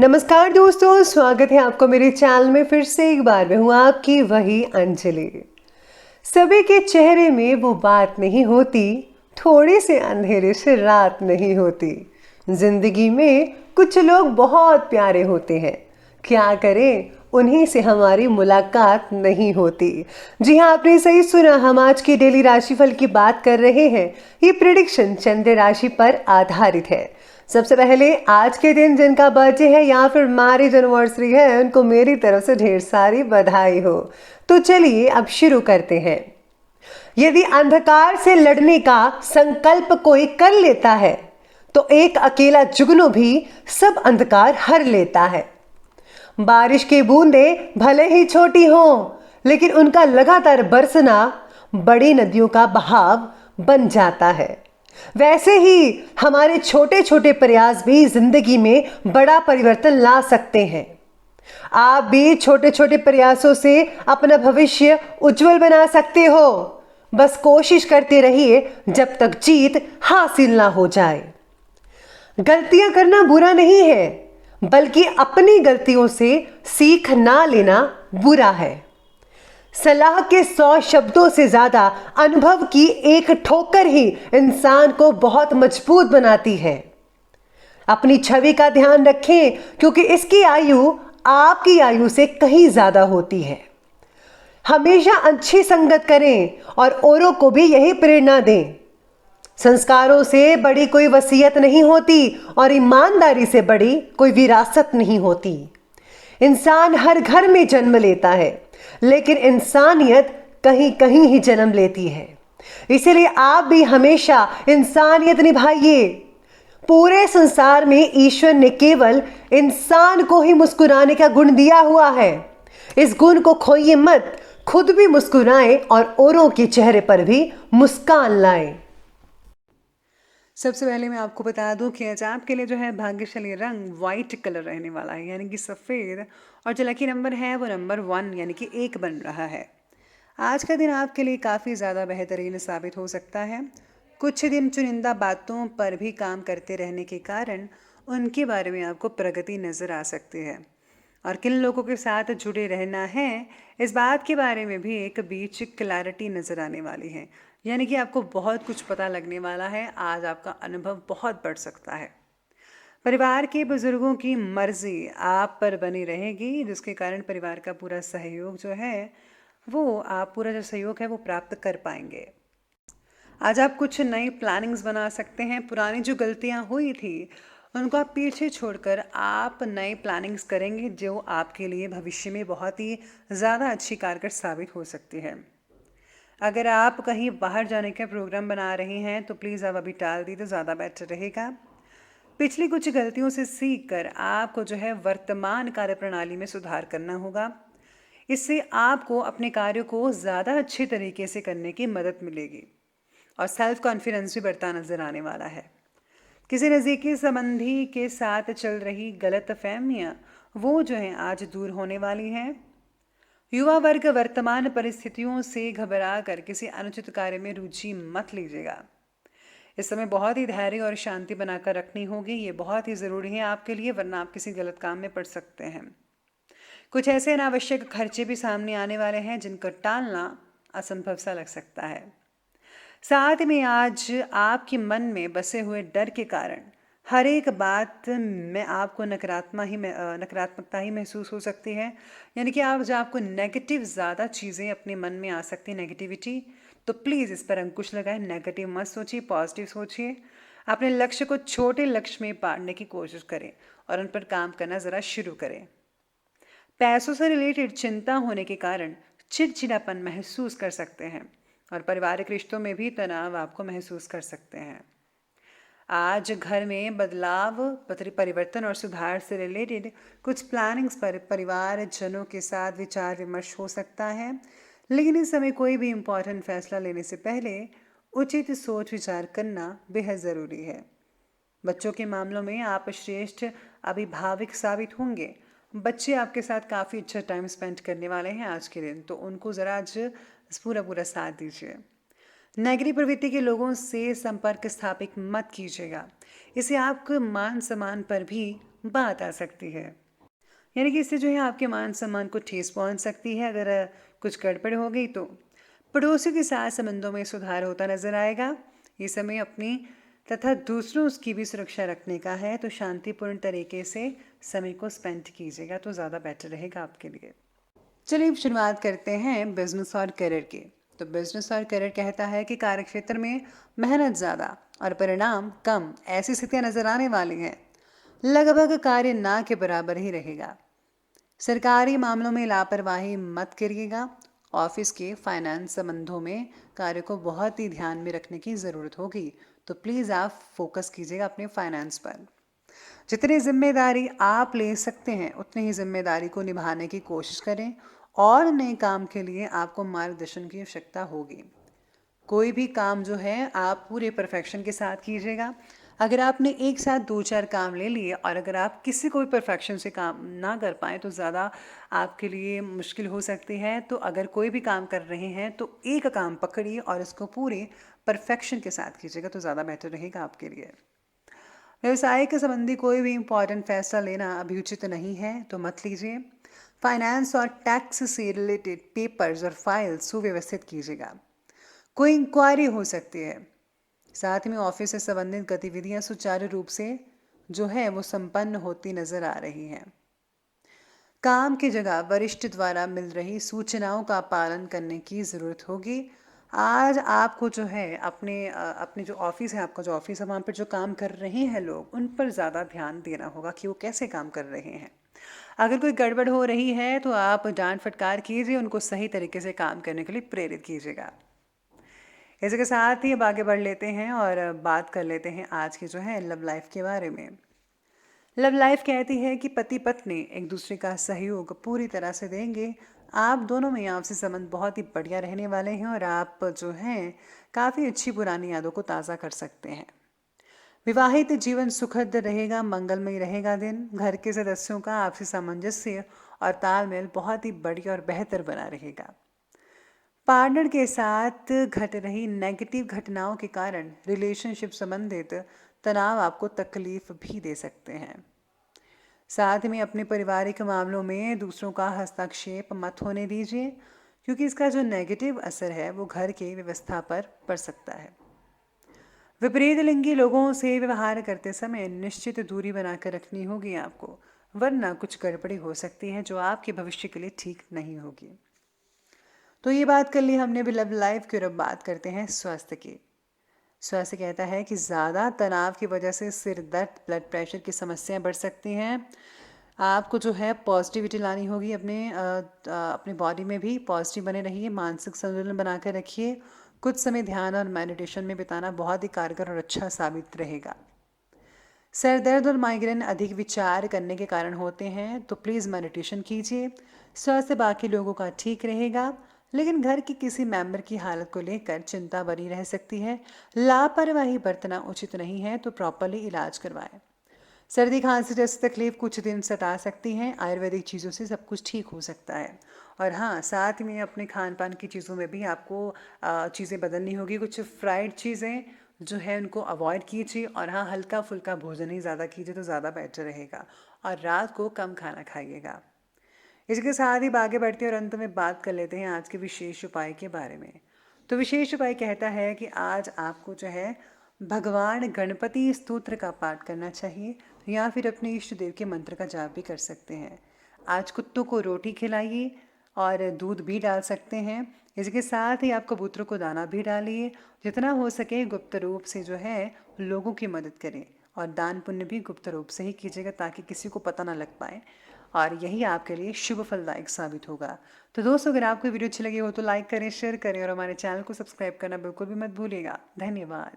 नमस्कार दोस्तों, स्वागत है आपको मेरे चैनल में। फिर से एक बार मैं हूँ आपकी वही अंजलि। सभी के चेहरे में वो बात नहीं होती, थोड़े से अंधेरे से रात नहीं होती। जिंदगी में कुछ लोग बहुत प्यारे होते हैं, क्या करें उन्हीं से हमारी मुलाकात नहीं होती। जी हाँ, आपने सही सुना, हम आज की डेली राशिफल की बात कर रहे हैं। ये प्रिडिक्शन चंद्र राशि पर आधारित है। सबसे पहले आज के दिन जिनका बर्थडे है या फिर मैरिज एनिवर्सरी है, उनको मेरी तरफ से ढेर सारी बधाई हो। तो चलिए अब शुरू करते हैं। यदि अंधकार से लड़ने का संकल्प कोई कर लेता है तो एक अकेला जुगनू भी सब अंधकार हर लेता है। बारिश की बूंदें भले ही छोटी हों, लेकिन उनका लगातार बरसना बड़ी नदियों का बहाव बन जाता है। वैसे ही हमारे छोटे छोटे प्रयास भी जिंदगी में बड़ा परिवर्तन ला सकते हैं। आप भी छोटे छोटे प्रयासों से अपना भविष्य उज्जवल बना सकते हो। बस कोशिश करते रहिए जब तक जीत हासिल ना हो जाए। गलतियां करना बुरा नहीं है, बल्कि अपनी गलतियों से सीख ना लेना बुरा है। सलाह के 100 शब्दों से ज्यादा अनुभव की एक ठोकर ही इंसान को बहुत मजबूत बनाती है। अपनी छवि का ध्यान रखें, क्योंकि इसकी आयु आपकी आयु से कहीं ज्यादा होती है। हमेशा अच्छी संगत करें और औरों को भी यही प्रेरणा दें। संस्कारों से बड़ी कोई वसीयत नहीं होती और ईमानदारी से बड़ी कोई विरासत नहीं होती। इंसान हर घर में जन्म लेता है, लेकिन इंसानियत कहीं कहीं ही जन्म लेती है। इसीलिए आप भी हमेशा इंसानियत निभाइए। पूरे संसार में ईश्वर ने केवल इंसान को ही मुस्कुराने का गुण दिया हुआ है। इस गुण को खोइए मत, खुद भी मुस्कुराएं और औरों के चेहरे पर भी मुस्कान लाएं। सबसे पहले मैं आपको बता दूं कि आज आपके लिए जो है भाग्यशाली रंग वाइट कलर रहने वाला है, यानी कि सफ़ेद। और जो लकी नंबर है वो नंबर 1 यानी कि 1 बन रहा है। आज का दिन आपके लिए काफ़ी ज़्यादा बेहतरीन साबित हो सकता है। कुछ दिन चुनिंदा बातों पर भी काम करते रहने के कारण उनके बारे में आपको प्रगति नज़र आ सकती है। और किन लोगों के साथ जुड़े रहना है, इस बात के बारे में भी एक बीच क्लैरिटी नज़र आने वाली है, यानी कि आपको बहुत कुछ पता लगने वाला है। आज आपका अनुभव बहुत बढ़ सकता है। परिवार के बुजुर्गों की मर्जी आप पर बनी रहेगी, जिसके कारण परिवार का पूरा सहयोग जो है पूरा जो सहयोग है वो प्राप्त कर पाएंगे। आज आप कुछ नई प्लानिंग्स बना सकते हैं। पुरानी जो गलतियां हुई थी उनको आप पीछे छोड़कर आप नई प्लानिंग्स करेंगे, जो आपके लिए भविष्य में बहुत ही ज़्यादा अच्छी कारगर साबित हो सकती है। अगर आप कहीं बाहर जाने का प्रोग्राम बना रहे हैं तो प्लीज़ आप अभी टाल दी तो ज़्यादा बेटर रहेगा। पिछली कुछ गलतियों से सीख कर आपको जो है वर्तमान कार्यप्रणाली में सुधार करना होगा। इससे आपको अपने कार्यों को ज़्यादा अच्छे तरीके से करने की मदद मिलेगी और सेल्फ कॉन्फिडेंस भी बढ़ता नजर आने वाला है। किसी नज़दीकी संबंधी के साथ चल रही गलतफहमियां वो जो हैं आज दूर होने वाली हैं। युवा वर्ग वर्तमान परिस्थितियों से घबरा कर किसी अनुचित कार्य में रुचि मत लीजिएगा। इस समय बहुत ही धैर्य और शांति बनाकर रखनी होगी, ये बहुत ही ज़रूरी है आपके लिए, वरना आप किसी गलत काम में पड़ सकते हैं। कुछ ऐसे अनावश्यक खर्चे भी सामने आने वाले हैं जिनको टालना असंभव सा लग सकता है। साथ में आज आपके मन में बसे हुए डर के कारण हर एक बात में आपको नकारात्मकता ही महसूस हो सकती है, यानी कि आपको नेगेटिव ज़्यादा चीज़ें अपने मन में आ सकती, नेगेटिविटी। तो प्लीज़ इस पर अंकुश लगाएं, नेगेटिव मत सोचिए, पॉजिटिव सोचिए। अपने लक्ष्य को छोटे लक्ष्य में बांटने की कोशिश करें और उन पर काम करना ज़रा शुरू करें। पैसों से रिलेटेड चिंता होने के कारण चिड़चिड़ापन महसूस कर सकते हैं और पारिवारिक रिश्तों में भी तनाव आपको महसूस कर सकते हैं। आज घर में बदलाव, परिवर्तन और सुधार से रिलेटेड कुछ प्लानिंग्स पर परिवार जनों के साथ विचार विमर्श हो सकता है, लेकिन इस समय कोई भी इम्पोर्टेंट फैसला लेने से पहले उचित सोच विचार करना बेहद ज़रूरी है। बच्चों के मामलों में आप श्रेष्ठ अभिभावक साबित होंगे। बच्चे आपके साथ काफ़ी अच्छा टाइम स्पेंड करने वाले हैं आज के दिन, तो उनको ज़रा आज पूरा साथ दीजिए। नेगेटिव प्रवृत्ति के लोगों से संपर्क स्थापित मत कीजिएगा, इससे आपके मान सम्मान पर भी बात आ सकती है। यानी कि इससे जो है आपके मान सम्मान को ठेस पहुंच सकती है। अगर कुछ गड़बड़ हो गई तो पड़ोसियों के साथ संबंधों में सुधार होता नजर आएगा। ये समय अपनी तथा दूसरों की भी सुरक्षा रखने का है, तो शांतिपूर्ण तरीके से समय को स्पेंड कीजिएगा तो ज़्यादा बेटर रहेगा आपके लिए। चलिए शुरुआत करते हैं बिजनेस और करियर की। तो बिजनेस और करियर कहता है कि कार्यक्षेत्र में मेहनत ज़्यादा और परिणाम कम, ऐसी स्थितियां नजर आने वाली हैं। लगभग कार्य ना के बराबर ही रहेगा। सरकारी मामलों में लापरवाही मत करिएगा। ऑफिस के फाइनेंस संबंधों में कार्य को बहुत ही ध्यान में रखने की ज़रूरत होगी, तो प्लीज़ आप फोकस कीजिएगा अपने फाइनेंस पर। जितनी जिम्मेदारी आप ले सकते हैं उतनी ही जिम्मेदारी को निभाने की कोशिश करें, और नए काम के लिए आपको मार्गदर्शन की आवश्यकता होगी। कोई भी काम जो है आप पूरे परफेक्शन के साथ कीजिएगा। अगर आपने एक साथ 2-4 काम ले लिए और अगर आप किसी को भी परफेक्शन से काम ना कर पाएँ तो ज़्यादा आपके लिए मुश्किल हो सकती है। तो अगर कोई भी काम कर रहे हैं तो एक काम पकड़िए और इसको पूरे परफेक्शन के साथ कीजिएगा तो ज़्यादा बेटर रहेगा आपके लिए। व्यवसाय के संबंधी कोई भी इम्पॉर्टेंट फैसला लेना अभी उचित नहीं है तो मत लीजिए। फाइनेंस और टैक्स से रिलेटेड पेपर्स और फाइल्स सुव्यवस्थित कीजिएगा। कोई इंक्वायरी हो सकती है। साथ में ऑफिस से संबंधित गतिविधियां सुचारू रूप से जो है वो संपन्न होती नजर आ रही हैं। काम की जगह वरिष्ठ द्वारा मिल रही सूचनाओं का पालन करने की ज़रूरत होगी। आज आपको जो है अपने जो ऑफिस है, आपका जो ऑफिस है वहाँ पर जो काम कर रहे हैं लोग, उन पर ज़्यादा ध्यान देना होगा कि वो कैसे काम कर रहे हैं। अगर कोई गड़बड़ हो रही है तो आप डांट फटकार कीजिए, उनको सही तरीके से काम करने के लिए प्रेरित कीजिएगा। इसी के साथ ही अब आगे बढ़ लेते हैं और बात कर लेते हैं आज की जो है लव लाइफ के बारे में। लव लाइफ कहती है कि पति पत्नी एक दूसरे का सहयोग पूरी तरह से देंगे। आप दोनों में आपसी संबंध बहुत ही बढ़िया रहने वाले हैं और आप जो हैं काफ़ी अच्छी पुरानी यादों को ताज़ा कर सकते हैं। विवाहित जीवन सुखद रहेगा, मंगलमय रहेगा दिन। घर के सदस्यों का आपसी सामंजस्य और तालमेल बहुत ही बढ़िया और बेहतर बना रहेगा। पार्टनर के साथ घट रही नेगेटिव घटनाओं के कारण रिलेशनशिप संबंधित तनाव आपको तकलीफ भी दे सकते हैं। साथ में अपने पारिवारिक मामलों में दूसरों का हस्तक्षेप मत होने दीजिए, क्योंकि इसका जो नेगेटिव असर है वो घर की व्यवस्था पर पड़ सकता है। विपरीत लिंगी लोगों से व्यवहार करते समय निश्चित दूरी बनाकर रखनी होगी आपको, वरना कुछ गड़बड़ी हो सकती है जो आपके भविष्य के लिए ठीक नहीं होगी। तो ये बात कर ली हमने भी लव लाइफ की, और अब बात करते हैं स्वास्थ्य की। स्वास्थ्य कहता है कि ज़्यादा तनाव की वजह से सिर दर्द, ब्लड प्रेशर की समस्याएं बढ़ सकती हैं। आपको जो है पॉजिटिविटी लानी होगी अपने बॉडी में भी पॉजिटिव बने रहिए, मानसिक संतुलन बनाकर रखिए। कुछ समय ध्यान और मेडिटेशन में बिताना बहुत ही कारगर और अच्छा साबित रहेगा। सर दर्द और माइग्रेन अधिक विचार करने के कारण होते हैं, तो प्लीज़ मेडिटेशन कीजिए। स्वास्थ्य बाकी लोगों का ठीक रहेगा, लेकिन घर के किसी मेंबर की हालत को लेकर चिंता बनी रह सकती है। लापरवाही बरतना उचित नहीं है, तो प्रॉपरली इलाज करवाएं। सर्दी खांसी जैसी तकलीफ कुछ दिन सता सकती हैं। आयुर्वेदिक चीज़ों से सब कुछ ठीक हो सकता है। और हाँ, साथ में अपने खान पान की चीज़ों में भी आपको चीज़ें बदलनी होगी। कुछ फ्राइड चीज़ें जो है उनको अवॉइड कीजिए, और हाँ, हल्का फुल्का भोजन ही ज़्यादा कीजिए तो ज़्यादा बेटर रहेगा। और रात को कम खाना खाइएगा। इसके साथ ही आगे बढ़ते हैं और अंत में बात कर लेते हैं आज के विशेष उपाय के बारे में। तो विशेष उपाय कहता है कि आज आपको जो है भगवान गणपति स्तोत्र का पाठ करना चाहिए, या फिर अपने इष्ट देव के मंत्र का जाप भी कर सकते हैं। आज कुत्तों को रोटी खिलाइए और दूध भी डाल सकते हैं। इसके साथ ही आप कबूतरों को दाना भी डालिए। जितना हो सके गुप्त रूप से जो है लोगों की मदद करें, और दान पुण्य भी गुप्त रूप से ही कीजिएगा ताकि किसी को पता ना लग पाए, और यही आपके लिए शुभ फलदायक साबित होगा। तो दोस्तों, अगर आपको वीडियो अच्छी लगी हो तो लाइक करें, शेयर करें और हमारे चैनल को सब्सक्राइब करना बिल्कुल भी मत भूलिएगा। धन्यवाद।